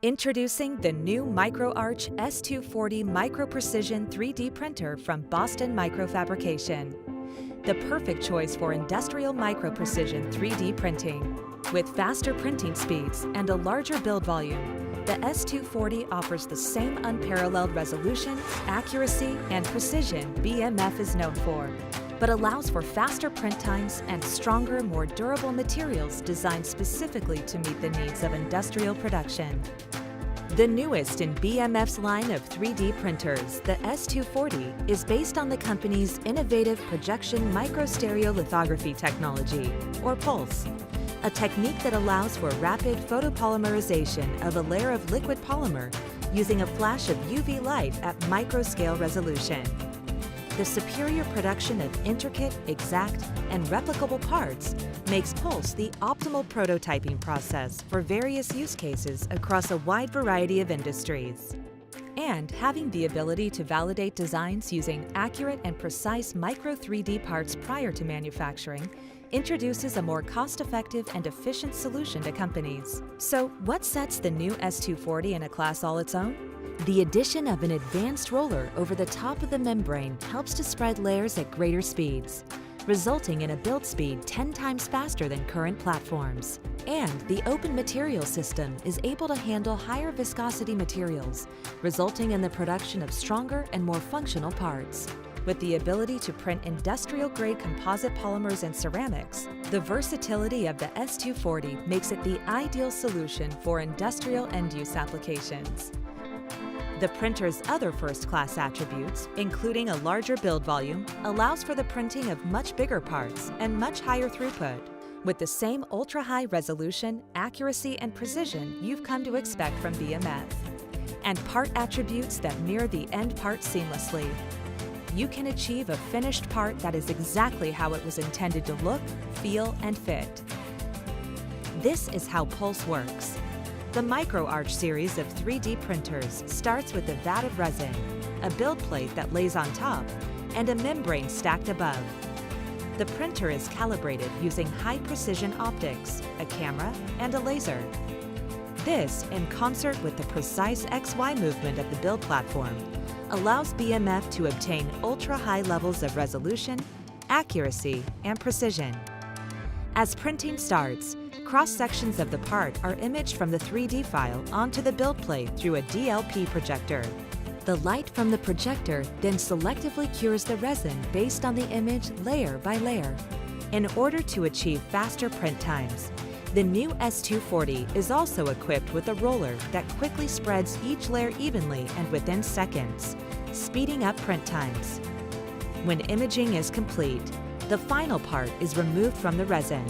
Introducing the new microArch S240 micro-precision 3D printer from Boston Microfabrication. The perfect choice for industrial micro-precision 3D printing. With faster printing speeds and a larger build volume, the S240 offers the same unparalleled resolution, accuracy, and precision BMF is known for, but allows for faster print times and stronger, more durable materials designed specifically to meet the needs of industrial production. The newest in BMF's line of 3D printers, the S240, is based on the company's innovative projection microstereolithography technology, or PULSE, a technique that allows for rapid photopolymerization of a layer of liquid polymer using a flash of UV light at microscale resolution. The superior production of intricate, exact, and replicable parts makes PULSE the optimal prototyping process for various use cases across a wide variety of industries. And having the ability to validate designs using accurate and precise micro 3D parts prior to manufacturing introduces a more cost-effective and efficient solution to companies. So, what sets the new S240 in a class all its own? The addition of an advanced roller over the top of the membrane helps to spread layers at greater speeds, resulting in a build speed 10 times faster than current platforms. And the open material system is able to handle higher viscosity materials, resulting in the production of stronger and more functional parts. With the ability to print industrial-grade composite polymers and ceramics, the versatility of the S240 makes it the ideal solution for industrial end-use applications. The printer's other first-class attributes, including a larger build volume, allows for the printing of much bigger parts and much higher throughput, with the same ultra-high resolution, accuracy, and precision you've come to expect from BMF, and part attributes that mirror the end part seamlessly. You can achieve a finished part that is exactly how it was intended to look, feel, and fit. This is how PULSE works. The microArch series of 3D printers starts with a vat of resin, a build plate that lays on top, and a membrane stacked above. The printer is calibrated using high-precision optics, a camera, and a laser. This, in concert with the precise XY movement of the build platform, allows BMF to obtain ultra-high levels of resolution, accuracy, and precision. As printing starts, cross-sections of the part are imaged from the 3D file onto the build plate through a DLP projector. The light from the projector then selectively cures the resin based on the image layer by layer. In order to achieve faster print times, the new S240 is also equipped with a roller that quickly spreads each layer evenly and within seconds, speeding up print times. When imaging is complete, the final part is removed from the resin.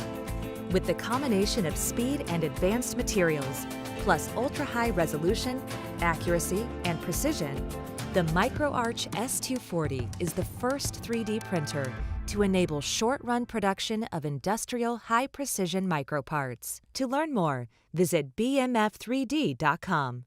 With the combination of speed and advanced materials, plus ultra-high resolution, accuracy, and precision, the microArch S240 is the first 3D printer to enable short-run production of industrial high-precision microparts. To learn more, visit bmf3d.com.